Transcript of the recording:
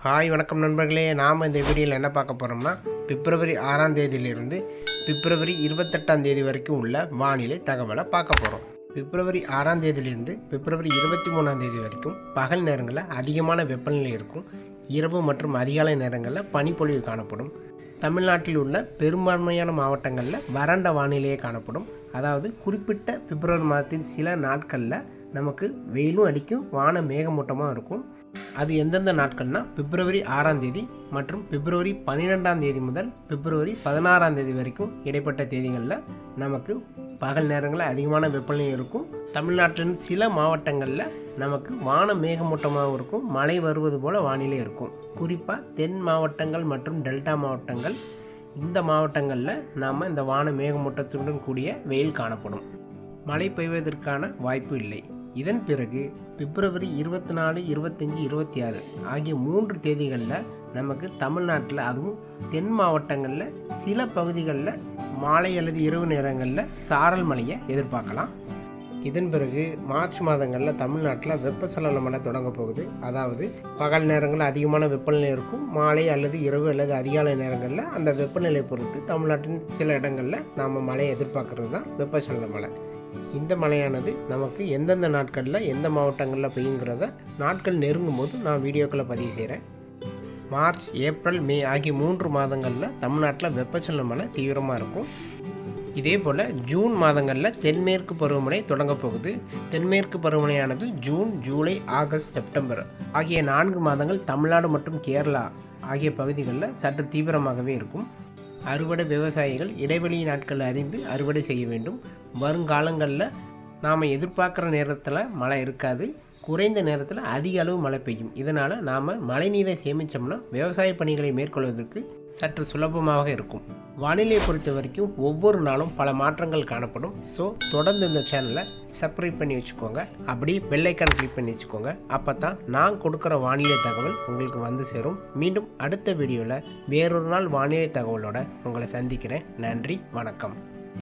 Hi வணக்கம் நண்பர்களே. நாம் இந்த வீடியோவில் என்ன பார்க்க போகிறோம்னா பிப்ரவரி 6ஆம் தேதியிலிருந்து பிப்ரவரி 28ஆம் தேதி வரைக்கும் உள்ள வானிலை தகவலை பார்க்க போகிறோம். பிப்ரவரி 6ஆம் தேதியிலிருந்து பிப்ரவரி 23ஆம் தேதி வரைக்கும் பகல் நேரங்களில் அதிகமான வெப்பநிலை இருக்கும். இரவு மற்றும் அதிகாலை நேரங்களில் பனிப்பொழிவு காணப்படும். தமிழ்நாட்டில் உள்ள பெரும்பான்மையான மாவட்டங்களில் வறண்ட வானிலையே காணப்படும். அதாவது குறிப்பிட்ட பிப்ரவரி மாதத்தின் சில நாட்களில் நமக்கு வெயிலும் அடிக்கும், வான மேகமூட்டமாக இருக்கும். அது எந்தெந்த நாட்கள்னால் பிப்ரவரி 6ஆம் தேதி மற்றும் பிப்ரவரி 12ஆம் தேதி முதல் பிப்ரவரி 16ஆம் தேதி வரைக்கும் இடைப்பட்ட தேதிகளில் நமக்கு பகல் நேரங்களில் அதிகமான வெப்பநிலை இருக்கும். தமிழ்நாட்டின் சில மாவட்டங்களில் நமக்கு வான மேகமூட்டமாகவும் இருக்கும், மழை வருவது போல் வானிலை இருக்கும். குறிப்பாக தென் மாவட்டங்கள் மற்றும் டெல்டா மாவட்டங்கள், இந்த மாவட்டங்களில் நாம் இந்த வான மேகமூட்டத்துடன் கூடிய வெயில் காணப்படும். மழை பெய்வதற்கான வாய்ப்பு இல்லை. இதன் பிறகு பிப்ரவரி 24, 25, 26 ஆகிய 3 தேதிகளில் நமக்கு தமிழ்நாட்டில் அதுவும் தென் மாவட்டங்களில் சில பகுதிகளில் மாலை அல்லது இரவு நேரங்களில் சாரல் மழையை எதிர்பார்க்கலாம். இதன் பிறகு மார்ச் மாதங்களில் தமிழ்நாட்டில் வெப்பசலன மழை தொடங்க போகுது. அதாவது பகல் நேரங்களில் அதிகமான வெப்பநிலை இருக்கும், மாலை அல்லது இரவு அல்லது அதிகாலை நேரங்களில் அந்த வெப்பநிலை பொறுத்து தமிழ்நாட்டின் சில இடங்களில் நாம் மழையை எதிர்பார்க்கறது தான் வெப்பசலன மழை. இந்த மழையானது நமக்கு எந்தெந்த நாட்களில் எந்த மாவட்டங்களில் பெய்யுங்கிறத நாட்கள் நெருங்கும் போது நான் வீடியோக்களை பதிவு செய்கிறேன். மார்ச், ஏப்ரல், மே ஆகிய 3 மாதங்களில் தமிழ்நாட்டில் வெப்பசலன மழை தீவிரமாக இருக்கும். இதே போல் ஜூன் மாதங்களில் தென்மேற்கு பருவமழை தொடங்க போகுது. தென்மேற்கு பருவமழையானது ஜூன், ஜூலை, ஆகஸ்ட், செப்டம்பர் ஆகிய 4 மாதங்கள் தமிழ்நாடு மற்றும் கேரளா ஆகிய பகுதிகளில் சற்று தீவிரமாகவே இருக்கும். அறுவடை விவசாயிகள் இடைவெளி நாட்கள் அறிந்து அறுவடை செய்ய வேண்டும். வருங்காலங்களில் நாம் எதிர்பார்க்குற நேரத்தில் மழை இருக்காது, குறைந்த நேரத்தில் அதிக அளவு மழை பெய்யும். இதனால் நாம் மழை நீரை சேமித்தோம்னா விவசாய பணிகளை மேற்கொள்வதற்கு சற்று சுலபமாக இருக்கும். வானிலையை பொறுத்த வரைக்கும் ஒவ்வொரு நாளும் பல மாற்றங்கள் காணப்படும். ஸோ தொடர்ந்து இந்த சேனலை சப்ஸ்கிரைப் பண்ணி வச்சுக்கோங்க, அப்படியே பெல் ஐக்கான் கிளிக் பண்ணி வச்சுக்கோங்க. அப்போ தான் நான் கொடுக்குற வானிலை தகவல் உங்களுக்கு வந்து சேரும். மீண்டும் அடுத்த வீடியோவில் வேறொரு நாள் வானிலை தகவலோடு உங்களை சந்திக்கிறேன். நன்றி, வணக்கம்.